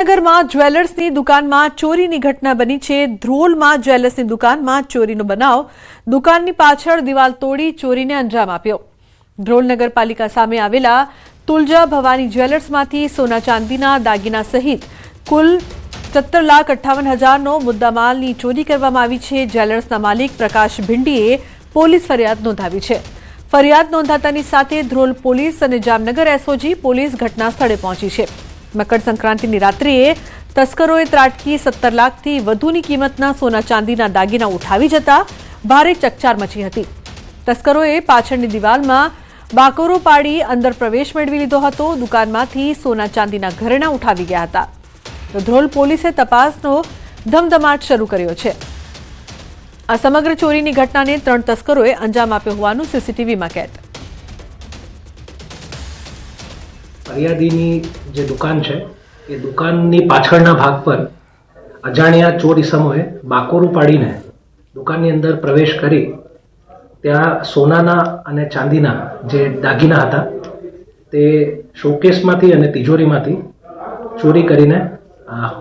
ધ્રોલનગરમાં જ્વેલર્સની દુકાનમાં ચોરીની ઘટના બની છે। ધ્રોલમાં જ્વેલર્સની દુકાનમાં ચોરીનો બનાવ। દુકાનની પાછળ દિવાલ તોડી ચોરીને અંજામ આપ્યો। ધ્રોલ નગરપાલિકા સામે આવેલા તુલજા ભવાની જ્વેલર્સમાંથી સોના ચાંદીના દાગીના સહિત કુલ 17,58,000નો મુદ્દામાલની ચોરી કરવામાં આવી છે। જ્વેલર્સના માલિક પ્રકાશ ભિંડીએ પોલીસ ફરિયાદ નોંધાવી છે। ફરિયાદ નોંધાતાની સાથે ધ્રોલ પોલીસ અને જામનગર એસઓજી પોલીસ ઘટના સ્થળે પહોંચી છે। મકર સંક્રાંતિની રાત્રિએ તસ્કરોએ ત્રાટકી 17 લાખથી વધુની કિંમતના સોના ચાંદીના દાગીના ઉઠાવી જતા ભારે ચકચાર મચી હતી। તસ્કરોએ પાછળની દિવાલમાં બાકોરો પાડી અંદર પ્રવેશ મેળવી લીધો હતો। દુકાનમાંથી સોના ચાંદીના ઘરેણાં ઉઠાવી ગયા હતા। તો ધ્રોલ પોલીસે તપાસનો ધમધમાટ શરૂ કર્યો છે। આ સમગ્ર ચોરીની ઘટનાને 3 તસ્કરોએ અંજામ આપ્યો હોવાનું સીસીટીવીમાં કેદ। ફરિયાદીની જે દુકાન છે એ દુકાનની પાછળના ભાગ પર અજાણ્યા ચોર ઈસમોએ બાકોરું પાડીને દુકાનની અંદર પ્રવેશ કરી ત્યાં સોનાના અને ચાંદીના જે દાગીના હતા તે શોકેસમાંથી અને તિજોરીમાંથી ચોરી કરીને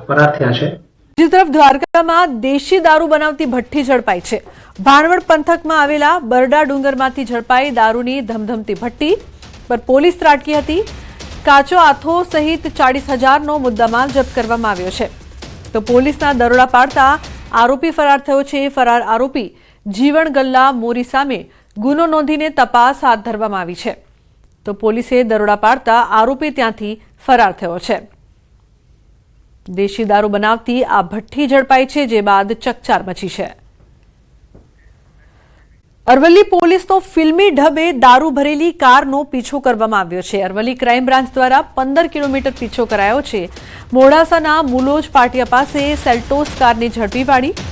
ફરાર થયા છે। બીજી તરફ દ્વારકામાં દેશી દારૂ બનાવતી ભઠ્ઠી ઝડપાઈ છે। ભાણવડ પંથકમાં આવેલા બરડા ડુંગરમાંથી ઝડપાઈ દારૂની ધમધમતી ભઠ્ઠી પર પોલીસ ત્રાટકી હતી। કાચો આથો સહિત 40,000નો મુદ્દામાલ જપ્ત કરવામાં આવ્યો છે। તો પોલીસના દરોડા પાડતા આરોપી ફરાર થયો છે। ફરાર આરોપી જીવણ ગલ્લા મોરી સામે ગુનો નોંધીને તપાસ હાથ ધરવામાં આવી છે। તો પોલીસે દરોડા પાડતા આરોપી ત્યાંથી ફરાર થયો છે। દેશી દારૂ બનાવતી આ ભઠ્ઠી ઝડપાઈ છે, જે બાદ ચકચાર મચી છે। અરવલ્લી પોલીસનો ફિલ્મી ઢબે દારૂ ભરેલી કારનો પીછો કરવામાં આવ્યો છે। અરવલ્લી ક્રાઇમ બ્રાન્ચ દ્વારા 15 કિલોમીટર પીછો કરાયો છે। મોડાસાના મુલોજ પાટિયા પાસે સેલ્ટોસ કારને ઝડપી પાડી।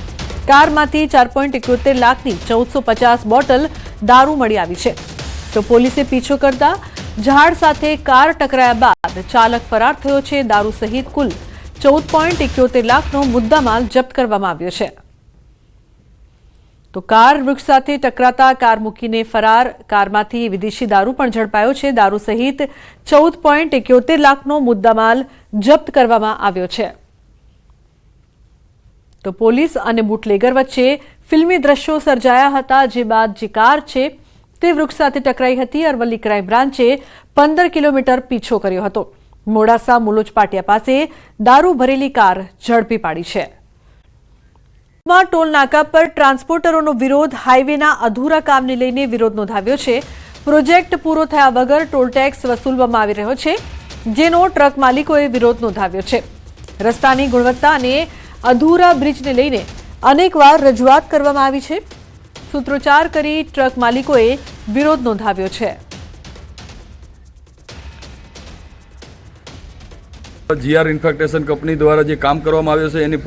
કારમાંથી 4.71 લાખની 1450 બોટલ દારૂ મળી આવી છે। તો પોલીસે પીછો કરતા ઝાડ સાથે કાર ટકરાયા બાદ ચાલક ફરાર થયો છે। દારૂ સહિત કુલ 14.71 લાખનો મુદ્દામાલ જપ્ત કરવામાં આવ્યો છે। તો કાર વૃક્ષ સાથે ટકરાતા કાર મૂકીને ફરાર। કારમાંથી વિદેશી દારૂ પણ ઝડપાયો છે। દારૂ સહિત 14.71 લાખનો મુદ્દામાલ જપ્ત કરવામાં આવ્યો છે। તો પોલીસ અને બુટલેગર વચ્ચે ફિલ્મી દ્રશ્યો સર્જાયા હતા, જે બાદ જે કાર છે તે વૃક્ષ સાથે ટકરાઈ હતી। અરવલ્લી ક્રાઇમ બ્રાન્ચે 15 કિલોમીટર પીછો કર્યો હતો। મોડાસા મુલોજ પાટિયા પાસે દારૂ ભરેલી કાર ઝડપી પાડી છે। ટોલ નાકા પર ટ્રાન્સપોર્ટરોનો વિરોધ। હાઈવેના અધૂરા કામને લઈને વિરોધ નોંધાવ્યો છે। પ્રોજેક્ટ પૂરો થયા વગર ટોલ ટેક્સ વસૂલવામાં આવી રહ્યો છે, જેનો ટ્રક માલિકોએ વિરોધ નોંધાવ્યો છે। રસ્તાની ગુણવત્તા અને અધૂરા બ્રિજને લઈને અનેકવાર રજૂઆત કરવામાં આવી છે। સૂત્રોચ્ચાર કરી ટ્રક માલિકોએ વિરોધ નોંધાવ્યો છે। જીઆર ઇન્ફ્રાસ્ટ્રક્ચર કંપની દ્વારા જે કામ કરવામાં આવ્યું છે એની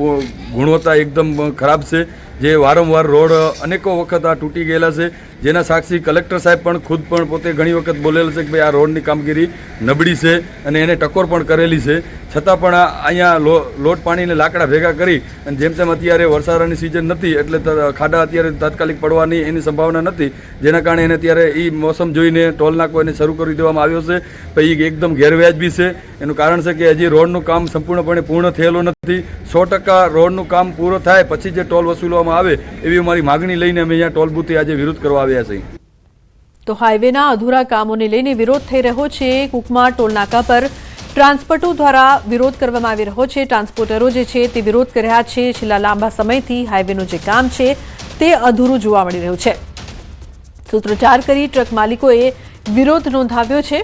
ગુણવત્તા એકદમ ખરાબ છે। જે વારંવાર રોડ અનેકો વખત આ તૂટી ગયેલા છે, જેના સાક્ષી કલેક્ટર સાહેબ પણ ખુદ પણ પોતે ઘણી વખત બોલેલ છે કે ભાઈ આ રોડની કામગીરી નબળી છે અને એને ટકોર પણ કરેલી છે। છતાં પણ અહીંયા લોટ પાણીને લાકડા ભેગા કરી અને જેમ તેમ અત્યારે વરસાદની સિઝન નથી એટલે ખાડા અત્યારે તાત્કાલિક પડવાની એની સંભાવના નથી, જેના કારણે એને અત્યારે એ મોસમ જોઈને ટોલ નાકો એને શરૂ કરી દેવામાં આવ્યો છે। પછી એકદમ ગેરવ્યાજબી છે। એનું કારણ છે કે હજી રોડનું કામ સંપૂર્ણપણે પૂર્ણ થયેલું નથી। 100% રોડનું કામ પૂરો થાય પછી જે ટોલ વસૂલવામાં આવે એવી અમારી માગણી લઈને અમે અહીંયા ટોલ બૂથે આજે વિરોધ કરવા આવ્યા છીએ। તો હાઈવેના અધૂરા કામોને લઈને વિરોધ થઈ રહ્યો છે। કુકમા ટોલ નાકા પર ટ્રાન્સપોર્ટરો દ્વારા વિરોધ કરવામાં આવી રહ્યો છે। ટ્રાન્સપોર્ટરો જે છે તે વિરોધ કરી રહ્યા છે। છેલ્લા લાંબા સમયથી હાઈવેનું જે કામ છે તે અધૂરું જોવા મળી રહ્યું છે। સૂત્રોચ્ચાર કરી ટ્રક માલિકોએ વિરોધ નોંધાવ્યો છે।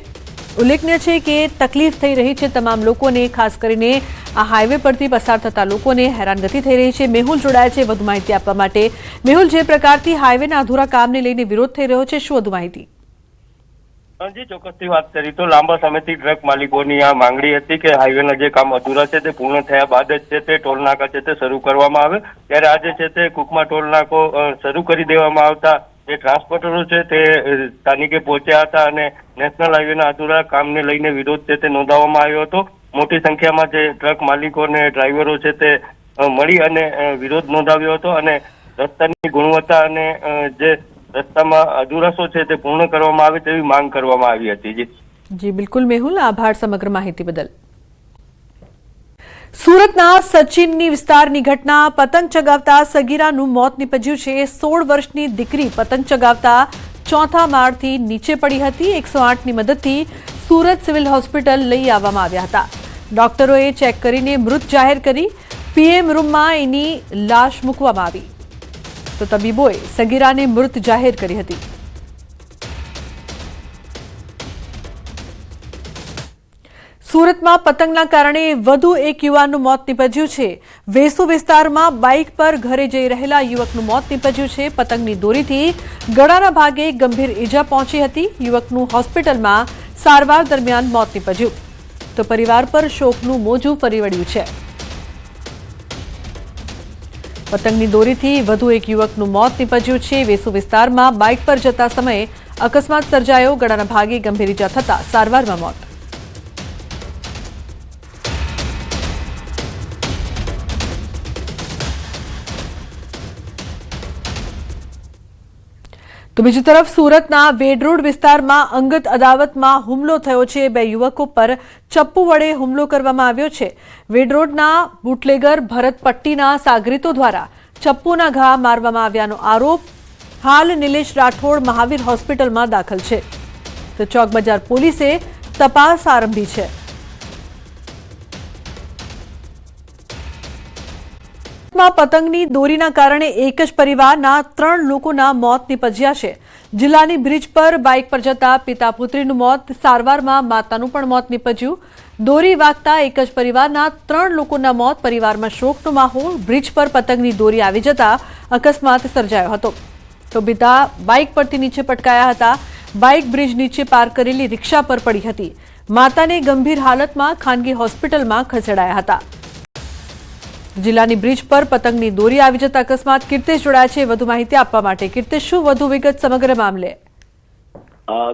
ઉલ્લેખનીય છે કે તકલીફ થઈ રહી છે તમામ લોકોને, ખાસ કરીને આ હાઈવે પરથી પસાર થતા લોકોને હેરાનગતિ થઈ રહી છે। મેહુલ જોડાયા છે વધુ માહિતી આપવા માટે। મેહુલ, જે પ્રકારથી હાઈવેના અધૂરા કામને લઈને વિરોધ થઈ રહ્યો છે, શું વધુ માહિતી? જી, ચોક્કસથી વાત કરી તો લાંબા સમયથી ટ્રક માલિકોની આ માંગણી હતી કે હાઈવેના જે કામ અધૂરા છે તે પૂર્ણ થયા બાદ જ છે તે ટોલ નાકા છે તે શરૂ કરવામાં આવે। ત્યારે આજે છે તે કુકમા ટોલ નાકો શરૂ કરી દેવામાં આવતા જે ટ્રાન્સપોર્ટરો છે તે સ્થાનિકે પહોંચ્યા હતા અને નેશનલ હાઈવેના અધૂરા કામને લઈને વિરોધ છે તે નોંધાવવામાં આવ્યો હતો। મોટી સંખ્યામાં જે ટ્રક માલિકો અને ડ્રાઈવરો છે તે મળી અને વિરોધ નોંધાવ્યો હતો અને રસ્તાની ગુણવત્તા અને જે રસ્તામાં અધૂરાશો છે તે પૂર્ણ કરવામાં આવે તેવી માંગ કરવામાં આવી હતી। જી બિલકુલ મેહુલ, આભાર સમગ્ર માહિતી બદલ। સુરતના સચિનની વિસ્તારની ઘટના પતંગ ચગાવતા સગીરાનું મોત નીપજ્યું છે। 16 વર્ષની દીકરી પતંગ ચગાવતા ચોથા માળથી નીચે પડી હતી। 108ની મદદથી સુરત સિવિલ હોસ્પિટલ લઈ આવવામાં આવ્યા હતા। ડોક્ટરોએ ચેક કરીને મૃત જાહેર કરી પીએમ રૂમમાં એની લાશ મૂકવામાં આવી તો તબીબોએ સગીરાને મૃત જાહેર કરી હતી। સુરતમાં પતંગના કારણે વધુ એક યુવાનનું મોત નીપજ્યું છે। વેસુ વિસ્તારમાં બાઇક પર ઘરે જઈ રહેલા યુવકનું મોત નીપજ્યું છે। પતંગની દોરીથી ગળાના ભાગે ગંભીર ઈજા પહોંચી હતી। યુવકનું હોસ્પિટલમાં સારવાર દરમિયાન મોત નીપજ્યું તો પરિવાર પર શોકનું મોજું ફરી વળ્યું છે। પતંગની દોરીથી વધુ એક યુવકનું મોત નીપજ્યું છે। વેસુ વિસ્તારમાં બાઇક પર જતા સમયે અકસ્માત સર્જાયો। ગળાના ભાગે ગંભીર ઈજા થતા સારવારમાં મોત। તો બીજી તરફ સુરતના વેડરોડ વિસ્તારમાં અંગત અદાવતમાં હુમલો થયો છે। બે યુવકો પર ચપ્પુ વડે હુમલો કરવામાં આવ્યો છે। વેડરોડના બુટલેગર ભરત પટ્ટીના સાગરીતો દ્વારા ચપ્પુના ઘા મારવામાં આવ્યાનો આરોપ। હાલ નિલેશ રાઠોડ મહાવીર હોસ્પિટલમાં દાખલ છે તો ચોક બજાર પોલીસે તપાસ આરંભી છે। પતંગની દોરીના કારણે એક જ પરિવારના 3 લોકોના મોત નીપજ્યા છે। જિલ્લાની બ્રિજ પર બાઇક પર જતા પિતા પુત્રીનું મોત, સારવારમાં માતાનું પણ મોત નીપજ્યું। દોરી વાગતા એક જ પરિવારના 3 લોકોના મોત, પરિવારમાં શોકનો માહોલ। બ્રિજ પર પતંગની દોરી આવી જતા અકસ્માત સર્જાયો હતો તો પિતા બાઇક પરથી નીચે પટકાયા હતા। બાઇક બ્રિજ નીચે પાર્ક કરેલી રિક્ષા પર પડી હતી। માતાને ગંભીર હાલતમાં ખાનગી હોસ્પિટલમાં ખસેડાયા હતા। જિલ્લાની બ્રિજ પર પતંગની દોરી આવી જતા અકસ્માત। કીર્તિશ જોડાયા છે વધુ માહિતી આપવા માટે। કીર્તિશ, શું વધુ વિગત સમગ્ર મામલે?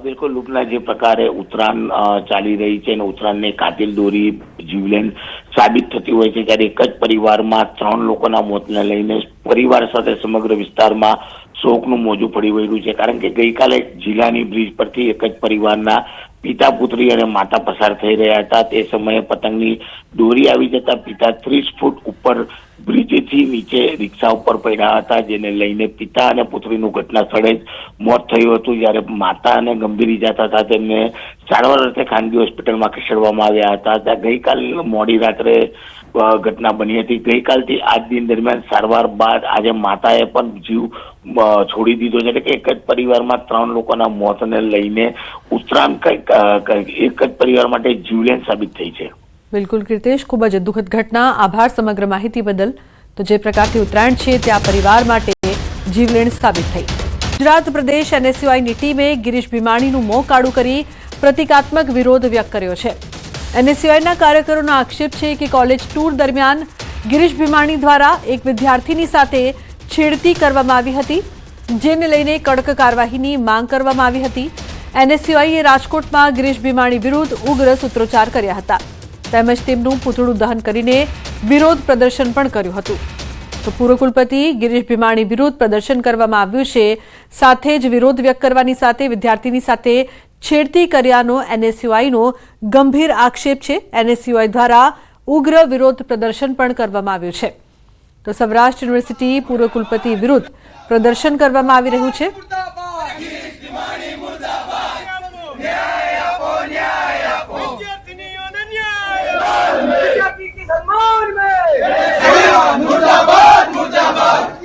બિલકુલ લુપના જે પ્રકારે ઉત્તરાયણ ચાલી રહી છે અને ઉત્તરાયણને કાતિલ દોરી જીવલેણ સાબિત થતી હોય છે ત્યારે એક જ પરિવારમાં 3 લોકોના મોતને લઈને પરિવાર સાથે સમગ્ર વિસ્તારમાં શોકનું મોજું પડી વળ્યું છે। કારણ કે ગઈકાલે જિલ્લાની બ્રિજ પરથી એક જ પરિવારના પિતા પુત્રી અને માતા પસાર થઈ રહ્યા હતા। તે સમયે પતંગની દોરી આવી જતા પિતા 30 ફૂટ ઉપર બ્રિજથી નીચે રિક્ષા ઉપર પડ્યા હતા, જેને લઈને પિતા અને પુત્રીનું ઘટના સ્થળે જ મોત થયું હતું। જ્યારે માતાને ગંભીર ઈજા થતા તેમને સારવાર અર્થે ખાનગી હોસ્પિટલમાં ખસેડવામાં આવ્યા હતા। ત્યાં ગઈકાલ મોડી રાત્રે ઘટના બની હતી। ગઈકાલથી આજ દિન દરમિયાન સારવાર બાદ આજે માતાએ પણ જીવ છોડી દીધો છે। એટલે કે એક જ પરિવારમાં 3 લોકોના મોતને લઈને ઉત્તરાયણ એક જ પરિવાર માટે જીવલેણ સાબિત થઈ છે। બિલકુલ કીર્તિશ, ખૂબ જ દુઃખદ ઘટના। આભાર સમગ્ર માહિતી બદલ। તો જે પ્રકારથી ઉત્તરાયણ છે ત્યાં પરિવાર માટે જીવલેણ સાબિત થઈ। ગુજરાત પ્રદેશ એનએસયુઆઈની ટીમે ગિરીશ ભીમાણીનું મોં કાળું કરી પ્રતિકાત્મક વિરોધ વ્યક્ત કર્યો છે। એનએસયુઆઈના કાર્યકરોનો આક્ષેપ છે કે કોલેજ ટૂર દરમિયાન ગિરીશ ભીમાણી દ્વારા એક વિદ્યાર્થીની સાથે છેડતી કરવામાં આવી હતી, જેને લઈને કડક કાર્યવાહીની માંગ કરવામાં આવી હતી। એનએસયુઆઈએ રાજકોટમાં ગિરીશ ભીમાણી વિરુદ્ધ ઉગ્ર સૂત્રોચ્ચાર કર્યા હતા તેમજ તેમનું પૂતળું દહન કરીને વિરોધ પ્રદર્શન પણ કર્યું હતું। તો પૂર્વ કુલપતિ ગિરીશ ભીમાણી વિરુદ્ધ પ્રદર્શન કરવામાં આવ્યું છે। સાથે જ વિરોધ વ્યક્ત કરવાની સાથે વિદ્યાર્થીની સાથે છેડતી કર્યાનો એનએસયુઆઈનો ગંભીર આક્ષેપ છે। એનએસયુઆઈ દ્વારા ઉગ્ર વિરોધ પ્રદર્શન પણ કરવામાં આવ્યું છે। તો સૌરાષ્ટ્ર યુનિવર્સિટી પૂર્વ કુલપતિ વિરુદ્ધ પ્રદર્શન કરવામાં આવી રહ્યું છે।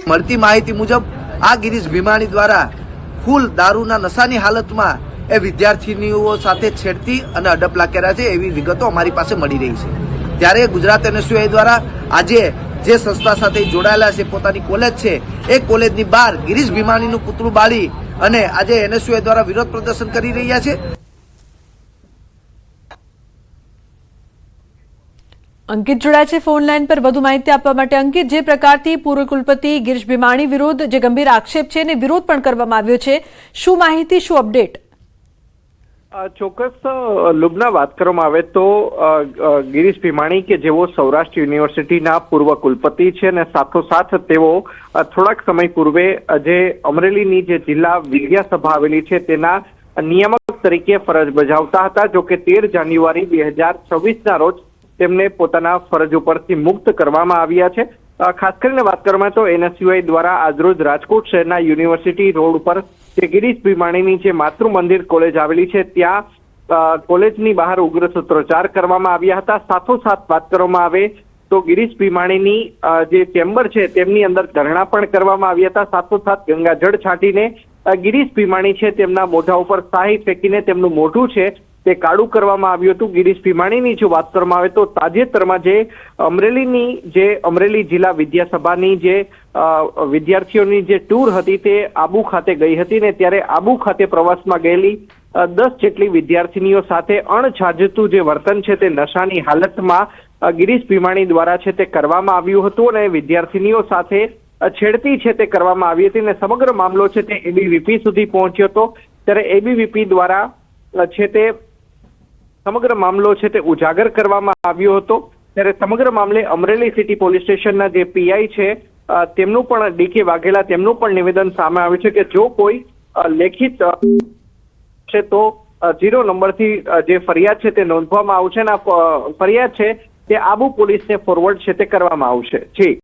મળતી માહિતી મુજબ આ ગિરીશ ભીમાણી દ્વારા ફૂલ દારૂના નશાની હાલતમાં એ વિદ્યાર્થીનીઓ સાથે છેડતી અને અડપલા કર્યા છે એવી વિગતો અમારી પાસે મળી રહી છે। ત્યારે ગુજરાત એનએસયુઆઈ દ્વારા આજે જે સંસ્થા સાથે જોડાયેલા છે, પોતાની કોલેજ છે, એ કોલેજની બહાર ગિરીશ ભીમાણીનું પુતળું બાળી અને આજે એનએસયુઆઈ દ્વારા વિરોધ પ્રદર્શન કરી રહ્યા છે। અંકિત જોડાયા છે ફોન લાઈન પર વધુ માહિતી આપવા માટે। અંકિત, જે પ્રકારથી પૂર્વ કુલપતિ ગિરીશ ભીમાણી વિરુદ્ધ જે ગંભીર આક્ષેપ છે અને વિરોધ પણ કરવામાં આવ્યો છે, શું માહિતી, શું અપડેટ? ચોક્કસ લુબના વાત કરવામાં આવે તો ગિરીશ ભીમાણી કે જેઓ સૌરાષ્ટ્ર યુનિવર્સિટીના પૂર્વ કુલપતિ છે અને સાથોસાથ તેઓ થોડાક સમય પૂર્વે જે અમરેલીની જે જિલ્લા વિદ્યાસભા આવેલી છે તેના નિયામક તરીકે ફરજ બજાવતા હતા। જો કે 13 જાન્યુઆરી 2026ના રોજ તેમને પોતાના ફરજ ઉપરથી મુક્ત કરવામાં આવ્યા છે. ખાસ કરીને વાત કરવામાં તો NSUI દ્વારા આજરોજ રાજકોટ શહેરના યુનિવર્સિટી રોડ ઉપર જે ગિરીશ ભીમાણીની જે માતૃ મંદિર કોલેજ આવેલી છે ત્યાં કોલેજની બહાર ઉગ્ર સૂત્રોચ્ચાર કરવામાં આવ્યા હતા. સાથોસાથ વાત કરવામાં આવે તો ગિરીશ ભીમાણીની જે ચેમ્બર છે તેમની અંદર ધરણા પણ કરવામાં આવ્યા હતા. સાથોસાથ ગંગાજળ છાંટીને ગિરીશ ભીમાણી છે તેમના મોઢા ઉપર શાહી ફેંકીને તેમનું મોઢું છે તે કાળું કરવામાં આવ્યું હતું. ગિરીશ ભીમાણીની જો વાત કરવામાં આવે તો તાજેતરમાં જે અમરેલી જિલ્લા વિદ્યાસભાની જે વિદ્યાર્થીઓની જે ટૂર હતી તે આબુ ખાતે ગઈ હતી ને ત્યારે આબુ ખાતે પ્રવાસમાં ગયેલી 10 જેટલી વિદ્યાર્થીનીઓ સાથે અણછાજતું જે વર્તન છે તે નશાની હાલતમાં ગિરીશ ભીમાણી દ્વારા છે તે કરવામાં આવ્યું હતું અને વિદ્યાર્થીનીઓ સાથે છેડતી છે તે કરવામાં આવી હતી અને સમગ્ર મામલો છે તે ABVP સુધી પહોંચ્યો હતો. ત્યારે ABVP દ્વારા છે તે સમગ્ર મામલો છે તે ઉજાગર કરવામાં આવ્યો હતો. ત્યારે સમગ્ર મામલે અમરેલી સિટી પોલીસ સ્ટેશનના જે PI છે તેમનું પણ DK વાઘેલા તેમનું પણ નિવેદન સામે આવ્યું છે કે જો કોઈ લેખિત છે તો 0 નંબરથી જે ફરિયાદ છે તે નોંધવામાં આવશે અને ફરિયાદ છે તે આબુ પોલીસને ફોરવર્ડ છે તે કરવામાં આવશે. જી.